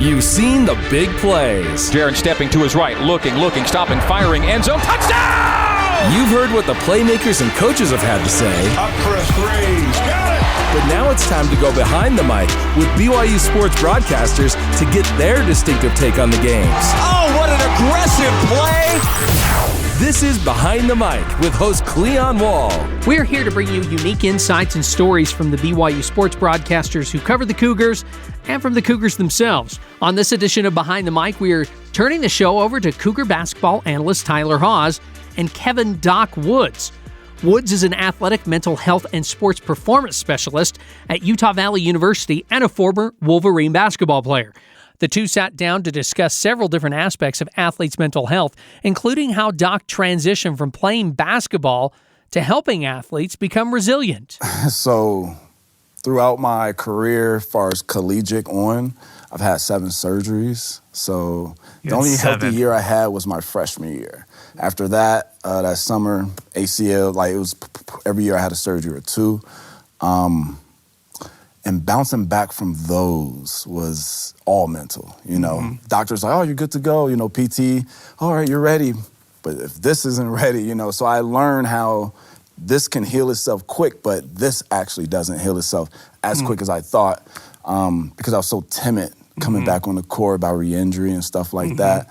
You've seen the big plays. Jaron stepping to his right, looking, stopping, firing, end zone, touchdown! You've heard what the playmakers and coaches have had to say. Up press Graves, got it! But now it's time to go behind the mic with BYU sports broadcasters to get their distinctive take on the games. Oh, what an aggressive play! This is Behind the Mic with host Cleon Wall. We're here to bring you unique insights and stories from the BYU sports broadcasters who cover the Cougars and from the Cougars themselves. On this edition of Behind the Mic, we are turning the show over to Cougar basketball analyst Tyler Haws and Kevin Doc Woods. Woods is an athletic, mental health, and sports performance specialist at Utah Valley University and a former Wolverine basketball player. The two sat down to discuss several different aspects of athletes' mental health, including how Doc transitioned from playing basketball to helping athletes become resilient. So throughout my career, as far as collegiate on, I've had 7 surgeries. So the only healthy year I had was my freshman year. After that, that summer, ACL, it was every year I had a surgery or 2. And bouncing back from those was all mental, Doctors like, oh, you're good to go, PT, all right, you're ready. But if this isn't ready, so I learned how this can heal itself quick, but this actually doesn't heal itself as quick as I thought, because I was so timid coming back on the court about re-injury and stuff like that.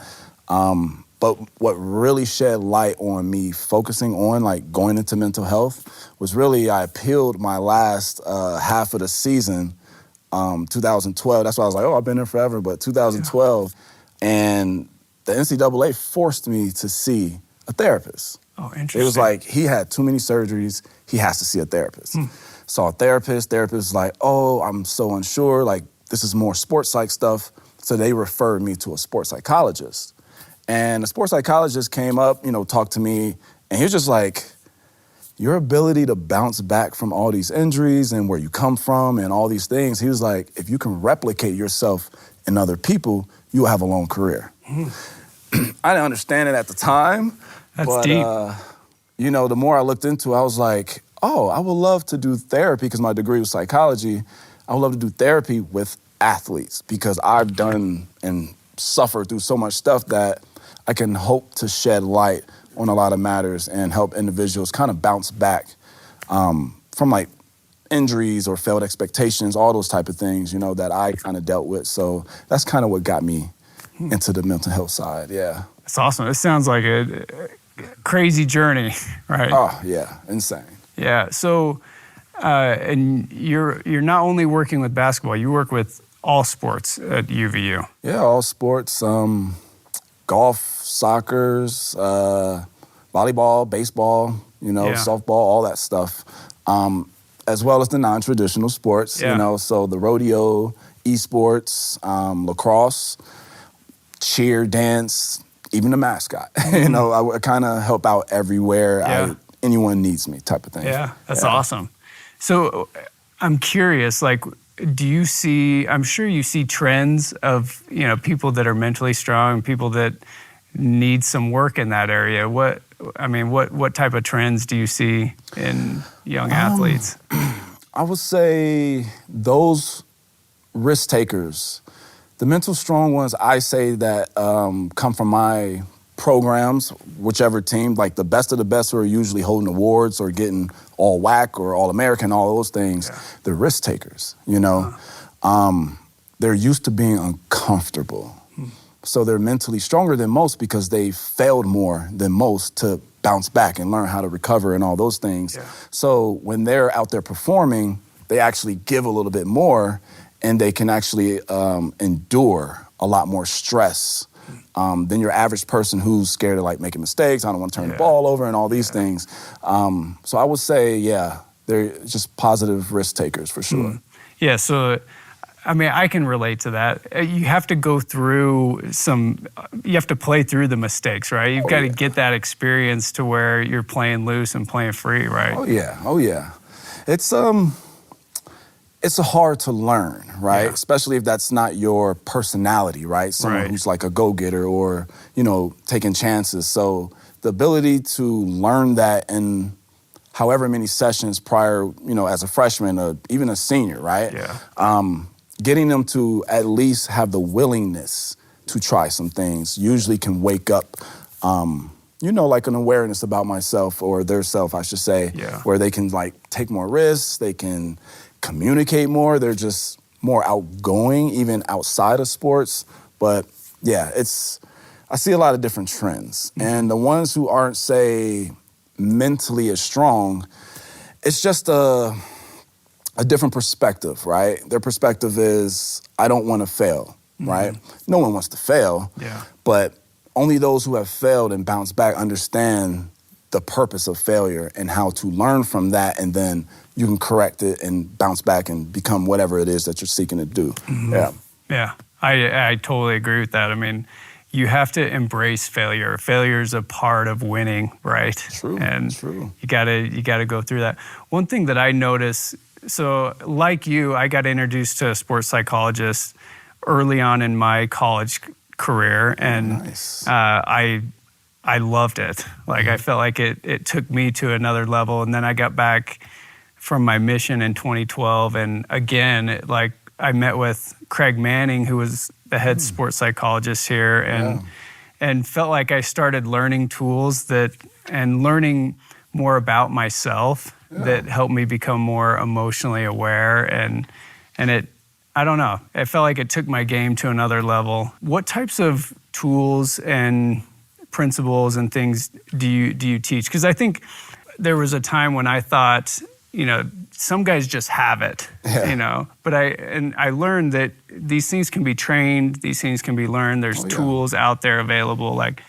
But what really shed light on me focusing on going into mental health was really I peeled my last half of the season, 2012. That's why I was like, oh, I've been there forever, but 2012. Yeah. And the NCAA forced me to see a therapist. Oh, interesting. It was like he had too many surgeries. He has to see a therapist. Saw a therapist. Therapist was like, oh, I'm so unsure. This is more sports psych stuff. So they referred me to a sports psychologist. And the sports psychologist came up, talked to me, and he was just like, your ability to bounce back from all these injuries and where you come from and all these things, he was like, if you can replicate yourself in other people, you will have a long career. I didn't understand it at the time. That's deep. The more I looked into it, I was like, oh, I would love to do therapy because my degree was psychology. I would love to do therapy with athletes because I've done and suffered through so much stuff that I can hope to shed light on a lot of matters and help individuals kind of bounce back from injuries or failed expectations, all those type of things, that I kind of dealt with. So that's kind of what got me into the mental health side, yeah. That's awesome. It sounds like a crazy journey, right? Oh, yeah, insane. Yeah, so and you're not only working with basketball, you work with all sports at UVU. Yeah, all sports. Golf, soccer, volleyball, baseball, softball, all that stuff. As well as the non-traditional sports, so the rodeo, esports, lacrosse, cheer, dance, even the mascot. I kind of help out everywhere anyone needs me type of thing. Yeah, that's awesome. So I'm curious, do you see, I'm sure you see trends of, people that are mentally strong, people that need some work in that area. What type of trends do you see in young athletes? I would say those risk takers, the mental strong ones, I say that come from my programs, whichever team, the best of the best who are usually holding awards or getting all WAC or all American, all those things, they're risk takers, They're used to being uncomfortable. So they're mentally stronger than most because they failed more than most to bounce back and learn how to recover and all those things. Yeah. So when they're out there performing, they actually give a little bit more and they can actually endure a lot more stress than your average person who's scared of making mistakes. I don't want to turn the ball over and all these things. So I would say, they're just positive risk takers for sure. Yeah, so I can relate to that. You have to go through you have to play through the mistakes, right? You've got to get that experience to where you're playing loose and playing free, right? Oh yeah. It's hard to learn, right? Yeah. Especially if that's not your personality, right? Someone who's a go-getter or, taking chances. So the ability to learn that in however many sessions prior, as a freshman or even a senior, right? Yeah. getting them to at least have the willingness to try some things usually can wake up, like an awareness about myself or their self, I should say, where they can like take more risks, they can communicate more, they're just more outgoing even outside of sports. But yeah, I see a lot of different trends. And the ones who aren't, say, mentally as strong, it's just a different perspective, right? Their perspective is, I don't want to fail, right? No one wants to fail, but only those who have failed and bounced back understand the purpose of failure and how to learn from that, and then you can correct it and bounce back and become whatever it is that you're seeking to do. Yeah, I totally agree with that. I mean, you have to embrace failure. Failure is a part of winning, right? True. You gotta go through that. One thing that I notice, so like you, I got introduced to a sports psychologist early on in my college career, and I loved it. Like I felt like it took me to another level. And then I got back from my mission in 2012, and again, I met with Craig Manning, who was the head sports psychologist here, and felt like I started learning tools and learning more about myself that helped me become more emotionally aware. And I don't know, it felt like it took my game to another level. What types of tools and principles and things do you teach? Because I think there was a time when I thought, some guys just have it, but I learned that these things can be trained, these things can be learned. There's tools out there available. Like,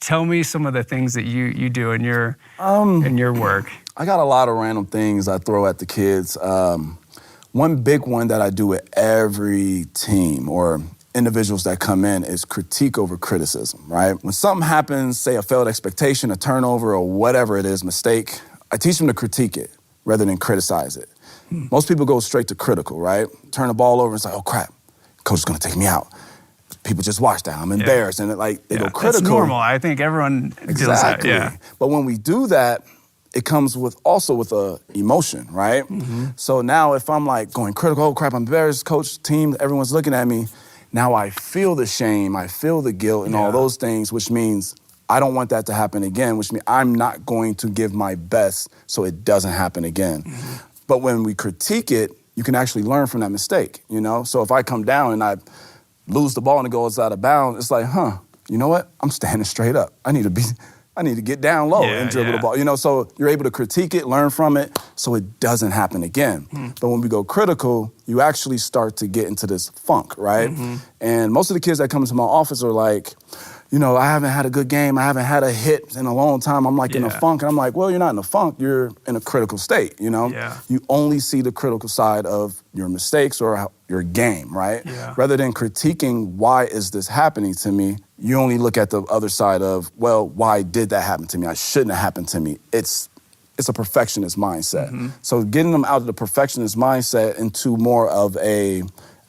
tell me some of the things that you do in your work. I got a lot of random things I throw at the kids. One big one that I do with every team or individuals that come in is critique over criticism, right? When something happens, say a failed expectation, a turnover, or whatever it is, mistake, I teach them to critique it rather than criticize it. Most people go straight to critical, right? Turn the ball over and say, oh crap, coach is gonna take me out. People just watch that, I'm embarrassed. And they go critical. It's normal, I think everyone deals exactly. that, But when we do that, it comes also with a emotion, right? So now if I'm like going critical, oh crap, I'm embarrassed, coach, team, everyone's looking at me. Now I feel the shame, I feel the guilt and all those things, which means I don't want that to happen again, which means I'm not going to give my best so it doesn't happen again. But when we critique it, you can actually learn from that mistake, So if I come down and I lose the ball and it goes out of bounds, it's like, you know what? I'm standing straight up. I need to get down low and dribble the ball, So you're able to critique it, learn from it, so it doesn't happen again. But when we go critical, you actually start to get into this funk, right? And most of the kids that come into my office are like, I haven't had a good game, I haven't had a hit in a long time, I'm like in a funk. And I'm like, well, you're not in a funk, you're in a critical state, You only see the critical side of your mistakes or your game, right? Rather than critiquing, why is this happening to me? You only look at the other side of, well, why did that happen to me? I shouldn't have happened to me. It's a perfectionist mindset. So getting them out of the perfectionist mindset into more of a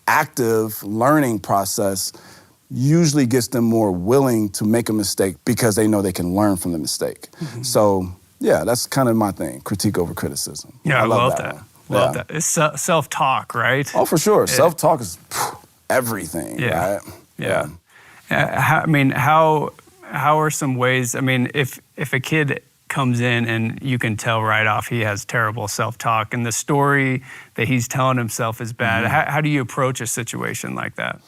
active learning process usually gets them more willing to make a mistake because they know they can learn from the mistake. So that's kind of my thing, critique over criticism. I love that. Love that. It's self-talk, right? Oh, for sure. Self-talk is everything, right? How are some ways, if a kid comes in and you can tell right off he has terrible self-talk and the story that he's telling himself is bad, how do you approach a situation like that?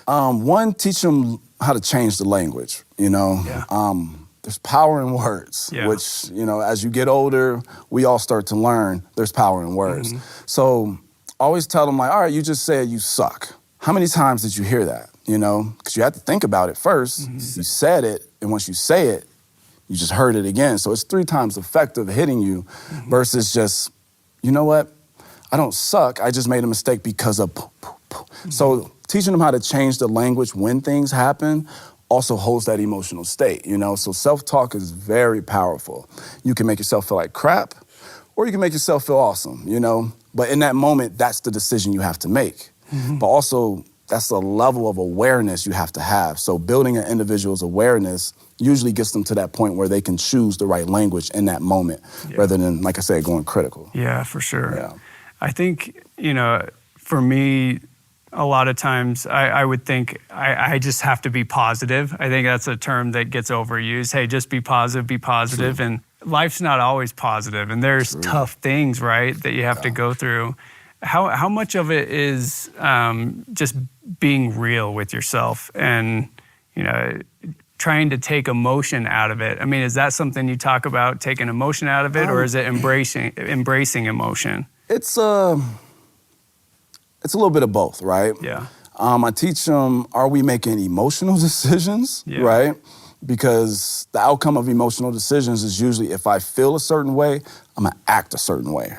One, teach them how to change the language, There's power in words, which, as you get older, we all start to learn there's power in words. So always tell them like, all right, you just said you suck. How many times did you hear that? Because you have to think about it first. You said it, and once you say it, you just heard it again. So it's 3 times effective hitting you versus just, you know what? I don't suck. I just made a mistake because of So teaching them how to change the language when things happen also holds that emotional state, So self-talk is very powerful. You can make yourself feel like crap, or you can make yourself feel awesome, But in that moment, that's the decision you have to make. But also, that's the level of awareness you have to have. So building an individual's awareness usually gets them to that point where they can choose the right language in that moment rather than, like I said, going critical. Yeah, for sure. I think, for me, A lot of times I would think I just have to be positive. I think that's a term that gets overused. Hey, just be positive, be positive. True. And life's not always positive, and there's tough things, right, that you have to go through. How much of it is just being real with yourself and, trying to take emotion out of it? I mean, is that something you talk about, taking emotion out of it, or is it embracing emotion? It's a little bit of both, right? Yeah. I teach them, are we making emotional decisions, right? Because the outcome of emotional decisions is usually if I feel a certain way, I'm gonna act a certain way,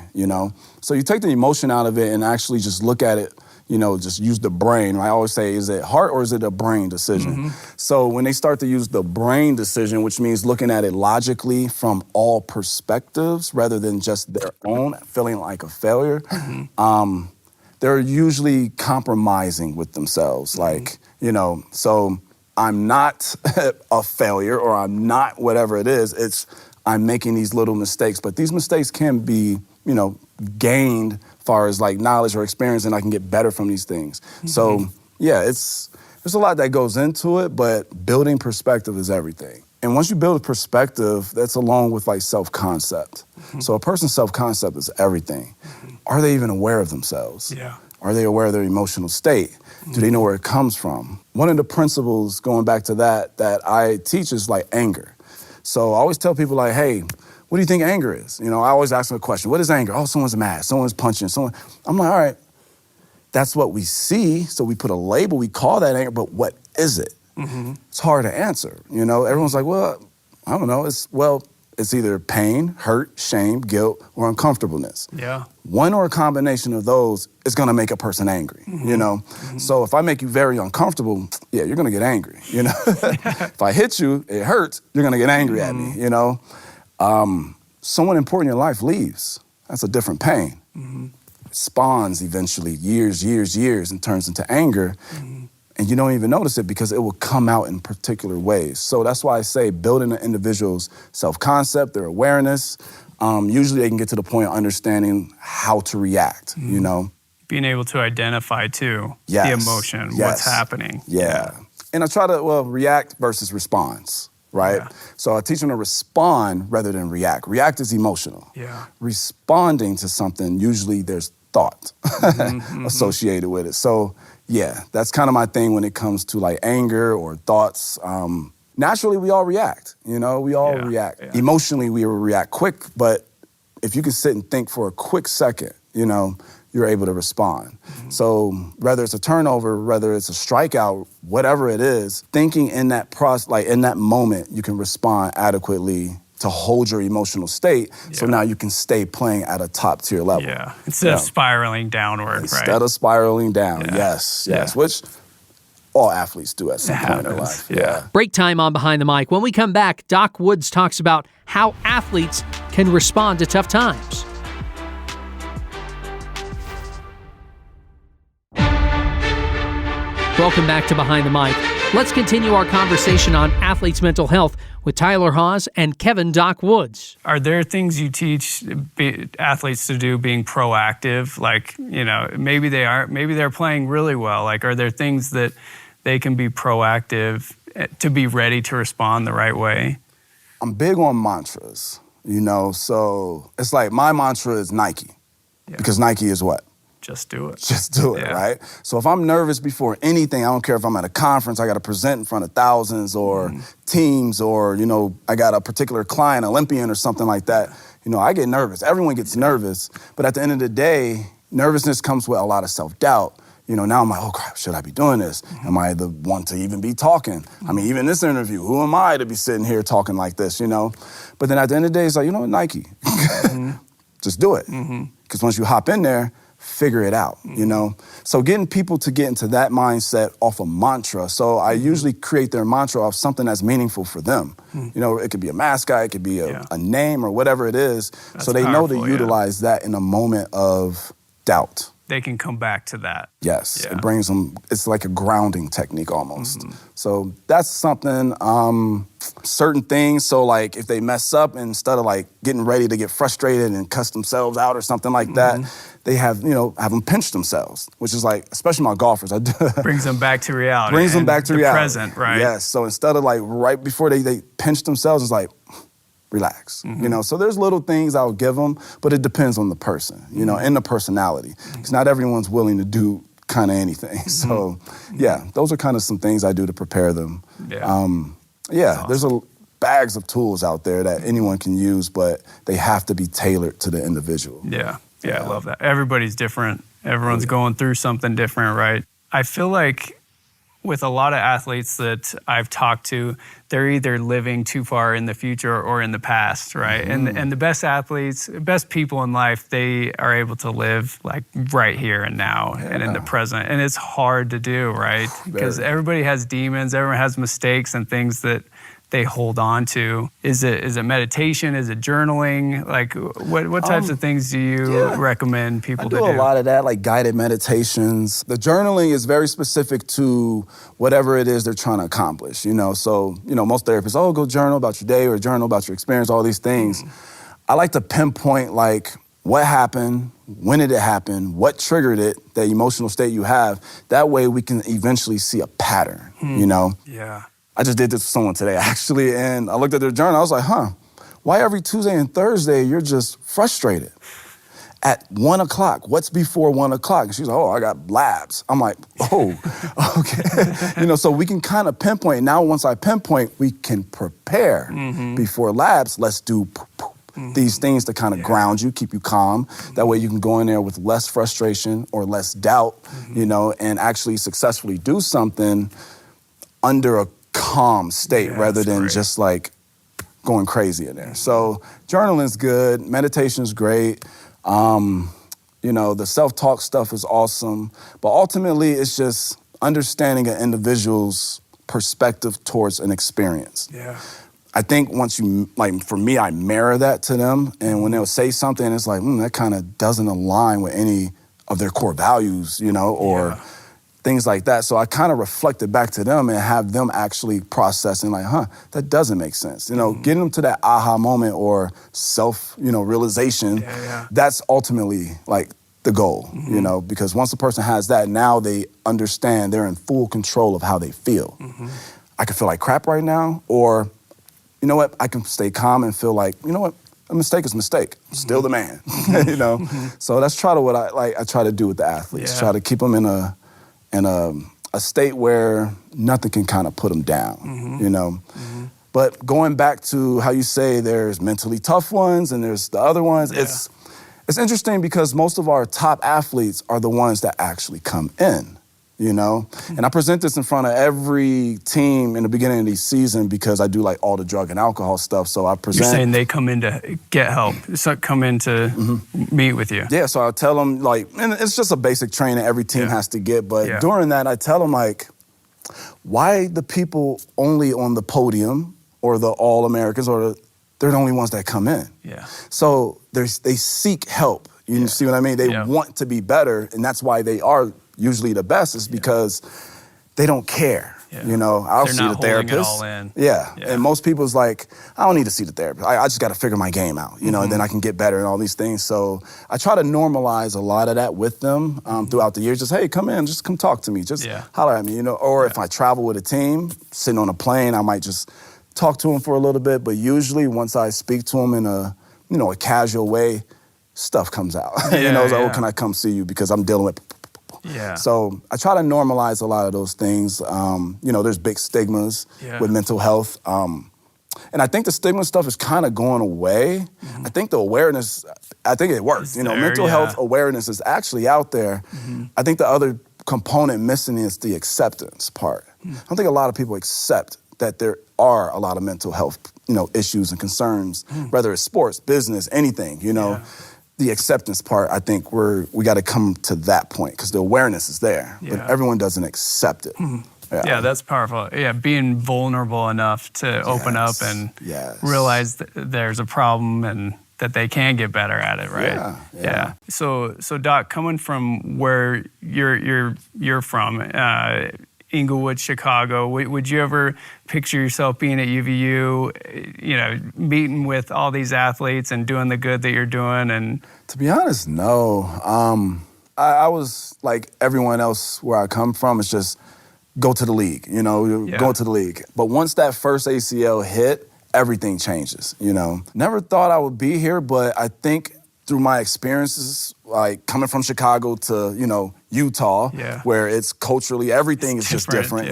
So you take the emotion out of it and actually just look at it, just use the brain. I always say, is it heart or is it a brain decision? So when they start to use the brain decision, which means looking at it logically from all perspectives rather than just their own, feeling like a failure, they're usually compromising with themselves. So I'm not a failure or I'm not whatever it is. It's I'm making these little mistakes, but these mistakes can be, gained as far as like knowledge or experience, and I can get better from these things. So there's a lot that goes into it, but building perspective is everything. And once you build a perspective, that's along with like self-concept. So a person's self-concept is everything. Are they even aware of themselves? Yeah. Are they aware of their emotional state? Do they know where it comes from? One of the principles, going back to that I teach is like anger. So I always tell people like, hey, what do you think anger is? I always ask them a question. What is anger? Oh, someone's mad, someone's punching, someone. I'm like, all right, that's what we see. So we put a label, we call that anger, but what is it? It's hard to answer. Everyone's like, well, I don't know. It's either pain, hurt, shame, guilt, or uncomfortableness. Yeah. One or a combination of those is gonna make a person angry, So if I make you very uncomfortable, you're gonna get angry, If I hit you, it hurts, you're gonna get angry at me, Someone important in your life leaves. That's a different pain. It spawns eventually, years, and turns into anger. And you don't even notice it because it will come out in particular ways. So that's why I say building an individual's self-concept, their awareness, usually they can get to the point of understanding how to react, Being able to identify, too, the emotion, what's happening. Yeah. And I try to, react versus response, right? Yeah. So I teach them to respond rather than react. React is emotional. Yeah. Responding to something, usually there's thought associated with it. So, that's kind of my thing when it comes to like anger or thoughts. Naturally, we all react, we all react. Yeah. Emotionally, we will react quick, but if you can sit and think for a quick second, you're able to respond. So whether it's a turnover, whether it's a strikeout, whatever it is, thinking in that process, like in that moment, you can respond adequately to hold your emotional state, so now you can stay playing at a top tier level. Yeah, instead of spiraling downward, Instead of spiraling down, yes, which all athletes do at some point in their life. Yeah. Break time on Behind the Mic. When we come back, Doc Woods talks about how athletes can respond to tough times. Welcome back to Behind the Mic. Let's continue our conversation on athletes' mental health with Tyler Haws and Kevin Doc Woods. Are there things you teach athletes to do being proactive? Like, maybe they're playing really well. Like, are there things that they can be proactive to be ready to respond the right way? I'm big on mantras, so it's like my mantra is Nike, because Nike is what? Just do it. Just do it, right? So if I'm nervous before anything, I don't care if I'm at a conference, I got to present in front of thousands or teams or, I got a particular client, Olympian or something like that, I get nervous. Everyone gets nervous. But at the end of the day, nervousness comes with a lot of self-doubt. Now I'm like, oh crap, should I be doing this? Am I the one to even be talking? I mean, even this interview, who am I to be sitting here talking like this, But then at the end of the day, it's like, Nike. Just do it. Because once you hop in there, figure it out, So getting people to get into that mindset off a mantra. So I usually create their mantra off something that's meaningful for them. It could be a mascot, it could be a name or whatever it is. That's so they know to utilize that in a moment of doubt. they can come back to that. Yes, Yeah. it brings them, it's like a grounding technique almost. So that's something, certain things, so like if they mess up, instead of like getting ready to get frustrated and cuss themselves out or something like that, they have them pinch themselves, which is like, especially my golfers, Brings them back to reality. brings them back to the reality. present, right? Yes, so instead of like right before they pinch themselves, it's like, relax, so there's little things I'll give them, but it depends on the person, and the personality, because not everyone's willing to do kind of anything. So yeah, those are kind of some things I do to prepare them. There's bags of tools out there that anyone can use, but they have to be tailored to the individual. Yeah, I love that. Everybody's different. Everyone's going through something different, right? I feel like with a lot of athletes that I've talked to, they're either living too far in the future or in the past, right? And the best athletes, best people in life, they are able to live like right here and now and in the present. And it's hard to do, right? Because everybody has demons, everyone has mistakes and things that they hold on to. Is it meditation? Is it journaling? Like what types of things do you recommend people to do? I do a lot of that, like guided meditations. The journaling is very specific to whatever it is they're trying to accomplish, So, most therapists, go journal about your day or journal about your experience, all these things. I like to pinpoint like what happened, when did it happen, what triggered it, the emotional state you have. That way we can eventually see a pattern, Yeah. I just did this with someone today, actually, and I looked at their journal. I was like, why every Tuesday and Thursday you're just frustrated? At 1 o'clock, what's before 1 o'clock? And she's like, I got labs. I'm like, okay. So we can kind of pinpoint. Now, once I pinpoint, we can prepare before labs. Let's do these things to kind of ground you, keep you calm. That way you can go in there with less frustration or less doubt, and actually successfully do something under a calm state rather than just like going crazy in there. So journaling's good, meditation's great. The self-talk stuff is awesome, but ultimately it's just understanding an individual's perspective towards an experience. Yeah. I think once you, like for me, I mirror that to them, and when they'll say something, it's like, that kind of doesn't align with any of their core values, or things like that. So I kind of reflect it back to them and have them actually processing like, that doesn't make sense. Getting them to that aha moment or self, realization, that's ultimately like the goal, because once a person has that, now they understand they're in full control of how they feel. I can feel like crap right now, or, I can stay calm and feel like, a mistake is a mistake. I'm still the man, So that's what I try to do with the athletes, try to keep them in a state where nothing can kind of put them down, But going back to how you say there's mentally tough ones and there's the other ones, it's interesting because most of our top athletes are the ones that actually come in, And I present this in front of every team in the beginning of the season because I do like all the drug and alcohol stuff. So I present. You're saying they come in to get help, come in to meet with you. Yeah, so I'll tell them and it's just a basic training every team has to get. But during that, I tell them why the people only on the podium or the All-Americans they're the only ones that come in. Yeah. So they seek help. You see what I mean? They want to be better, and that's why they are usually the best, is because they don't care. I'll see the therapist. It all in. Yeah. And most people's like, I don't need to see the therapist. I just got to figure my game out, and then I can get better and all these things. So I try to normalize a lot of that with them throughout the years. Just, hey, come in, just come talk to me. Just holler at me, Or if I travel with a team, sitting on a plane, I might just talk to them for a little bit. But usually once I speak to them in a casual way, stuff comes out. It's like, can I come see you? Because I'm dealing with. Yeah. So I try to normalize a lot of those things. There's big stigmas with mental health. And I think the stigma stuff is kind of going away. I think the awareness, it works. Mental health awareness is actually out there. I think the other component missing is the acceptance part. I don't think a lot of people accept that there are a lot of mental health, issues and concerns, whether it's sports, business, anything, The acceptance part, I think we got to come to that point because the awareness is there, but everyone doesn't accept it. Yeah, that's powerful. Yeah, being vulnerable enough to open up and realize that there's a problem and that they can get better at it, right? Yeah. So Doc, coming from where you're from, Inglewood, Chicago, would you ever picture yourself being at UVU, meeting with all these athletes and doing the good that you're doing? And to be honest, no. I was like everyone else where I come from. It's just go to the league, go to the league. But once that first ACL hit, everything changes, Never thought I would be here, but I think through my experiences, like coming from Chicago to, Utah, where it's culturally, everything is just different,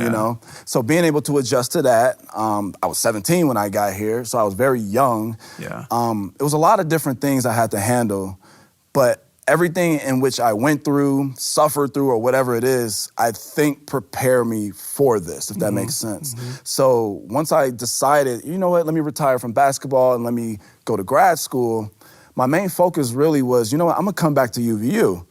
So being able to adjust to that, I was 17 when I got here, so I was very young. Yeah. It was a lot of different things I had to handle, but everything in which I went through, suffered through, or whatever it is, I think prepare me for this, if that makes sense. So once I decided, you know what, let me retire from basketball and let me go to grad school, my main focus really was, I'm gonna come back to UVU.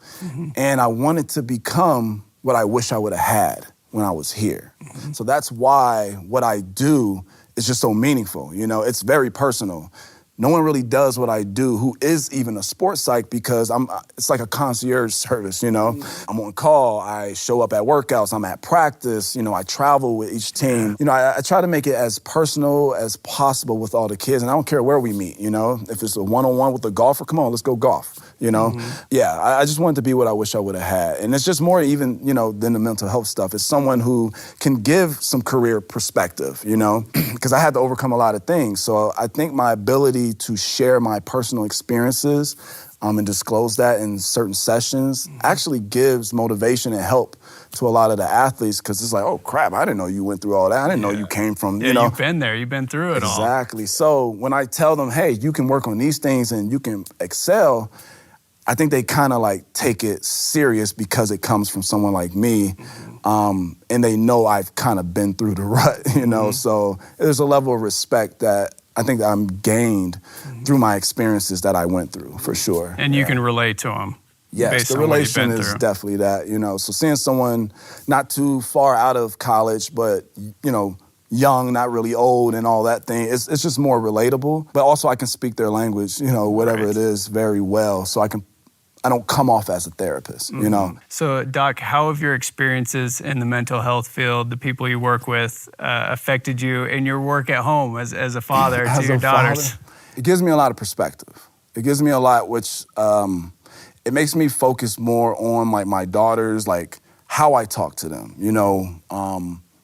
And I wanted to become what I wish I would have had when I was here. So that's why what I do is just so meaningful. It's very personal. No one really does what I do who is even a sports psych because it's like a concierge service, I'm on call, I show up at workouts, I'm at practice, I travel with each team. I try to make it as personal as possible with all the kids, and I don't care where we meet, If it's a one-on-one with a golfer, come on, let's go golf, Yeah, I just wanted to be what I wish I would have had. And it's just more even, than the mental health stuff. It's someone who can give some career perspective, because I had to overcome a lot of things. So I think my ability to share my personal experiences and disclose that in certain sessions actually gives motivation and help to a lot of the athletes, because it's like, oh crap, I didn't know you went through all that. I didn't know you came from, you've been there, you've been through it all. Exactly. So when I tell them, hey, you can work on these things and you can excel, I think they kind of like take it serious because it comes from someone like me. And they know I've kind of been through the rut, So there's a level of respect that I think that I'm gained through my experiences that I went through, for sure. And you can relate to them. Yes, the relation is definitely that, So seeing someone not too far out of college, but, young, not really old and all that thing, it's just more relatable. But also I can speak their language, whatever it is, very well. So I don't come off as a therapist, So, Doc, how have your experiences in the mental health field, the people you work with, affected you in your work at home as a father to your daughters? It gives me a lot of perspective. It gives me a lot, which it makes me focus more on like my daughters, like how I talk to them,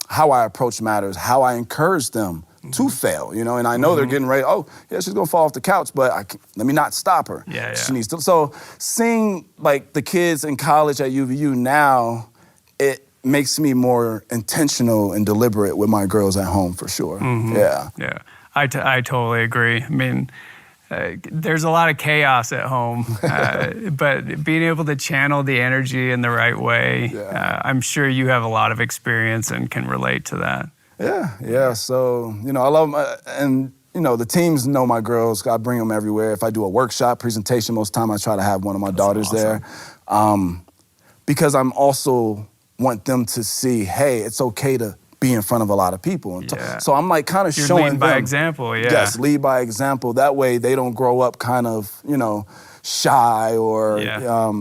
how I approach matters, how I encourage them to fail, and I know they're getting ready, she's gonna fall off the couch, but let me not stop her. Yeah. She needs to. So seeing like the kids in college at UVU now, it makes me more intentional and deliberate with my girls at home, for sure. Yeah. I totally agree. I mean, there's a lot of chaos at home, but being able to channel the energy in the right way, I'm sure you have a lot of experience and can relate to that. Yeah. So, I love them. And, the teams know my girls. I bring them everywhere. If I do a workshop presentation, most of the time I try to have one of my daughters there. Because I'm also want them to see, hey, it's okay to be in front of a lot of people. And so I'm like kind of showing leading by example, Yes, lead by example. That way they don't grow up kind of, shy or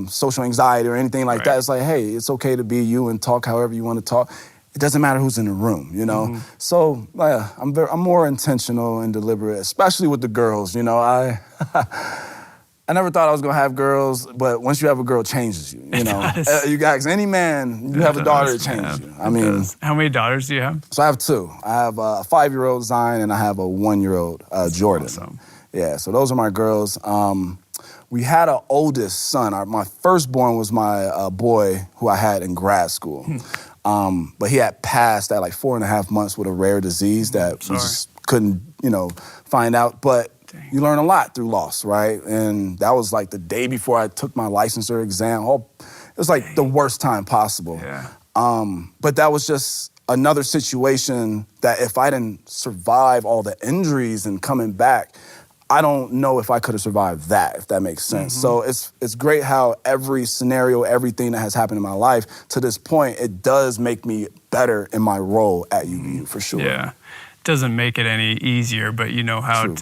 social anxiety or anything like that. It's like, hey, it's okay to be you and talk however you want to talk. It doesn't matter who's in the room, So I'm more intentional and deliberate, especially with the girls. I never thought I was gonna have girls, but once you have a girl, it changes you. You guys, any man, you have a daughter, it changes you. I mean, how many daughters do you have? So I have two. I have a 5-year-old Zion and I have a 1-year-old Jordan. Awesome. Yeah, so those are my girls. We had an oldest son. My firstborn was my boy who I had in grad school. But he had passed at like 4.5 months with a rare disease that we just couldn't, find out. But you learn a lot through loss, right? And that was like the day before I took my licensure exam. It was like the worst time possible. Yeah. But that was just another situation that if I didn't survive all the injuries and coming back, I don't know if I could have survived that, if that makes sense. So it's great how every scenario, everything that has happened in my life to this point, it does make me better in my role at UVU, for sure. Yeah, doesn't make it any easier, but you know how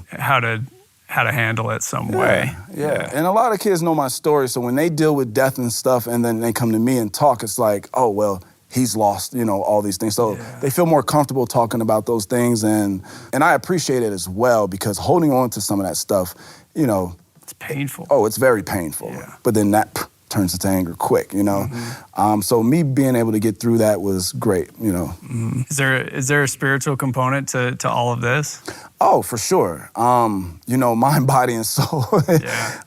how to handle it some way. Yeah. And a lot of kids know my story, so when they deal with death and stuff and then they come to me and talk, it's like, oh, well, he's lost, all these things. So they feel more comfortable talking about those things, and I appreciate it as well, because holding on to some of that stuff, it's painful. It's very painful. Yeah. But then that turns into anger quick, So me being able to get through that was great, Is there a spiritual component to all of this? Oh, for sure. Mind, body, and soul.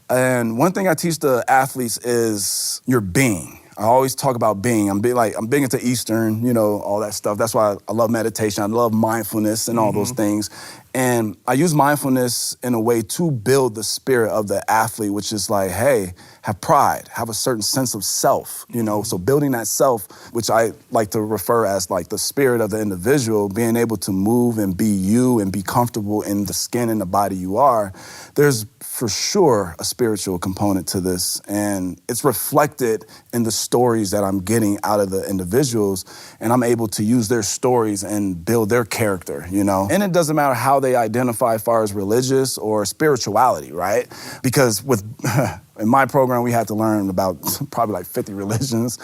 And one thing I teach the athletes is your being. I always talk about being. I'm big into Eastern, all that stuff. That's why I love meditation. I love mindfulness and all those things. And I use mindfulness in a way to build the spirit of the athlete, which is like, hey, have pride, have a certain sense of self, So building that self, which I like to refer as like the spirit of the individual, being able to move and be you and be comfortable in the skin and the body you are, there's for sure a spiritual component to this. And it's reflected in the stories that I'm getting out of the individuals, and I'm able to use their stories and build their character, And it doesn't matter how they identify as far as religious or spirituality, right? Because in my program, we had to learn about probably like 50 religions.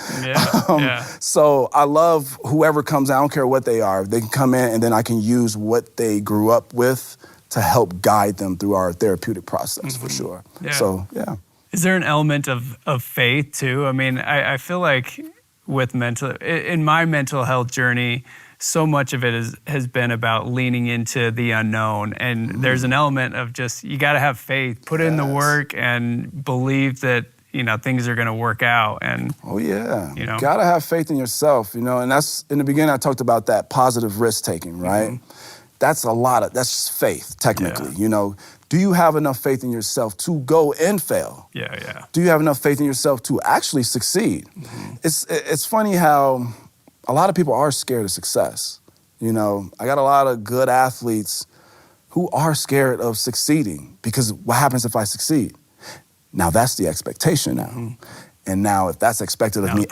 So I love whoever comes, I don't care what they are. They can come in and then I can use what they grew up with to help guide them through our therapeutic process, for sure. Yeah. So, yeah. Is there an element of faith, too? I mean, I feel like in my mental health journey, so much of it has been about leaning into the unknown. And there's an element of just, you got to have faith, put in the work and believe that, things are going to work out. And you got to have faith in yourself, and that's, in the beginning, I talked about that positive risk taking, right? That's that's just faith, technically, Do you have enough faith in yourself to go and fail? Yeah. Do you have enough faith in yourself to actually succeed? It's funny how a lot of people are scared of success. I got a lot of good athletes who are scared of succeeding because what happens if I succeed? Now that's the expectation now. And now if that's expected of me,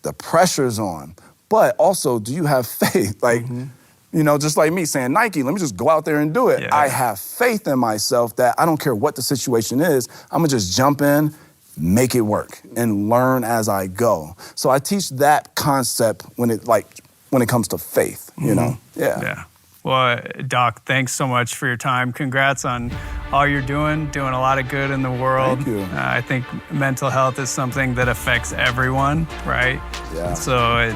the pressure's on. But also, do you have faith? Like, just like me saying, Nike, let me just go out there and do it. I have faith in myself that I don't care what the situation is, I'm gonna just jump in, make it work, and learn as I go. So I teach that concept when it comes to faith, Yeah. Well, Doc, thanks so much for your time. Congrats on all you're doing a lot of good in the world. Thank you. I think mental health is something that affects everyone, right? Yeah. So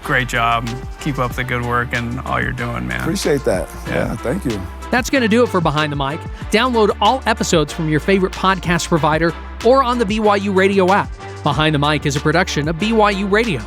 great job. Keep up the good work and all you're doing, man. Appreciate that. Yeah, thank you. That's going to do it for Behind the Mic. Download all episodes from your favorite podcast provider or on the BYU Radio app. Behind the Mic is a production of BYU Radio.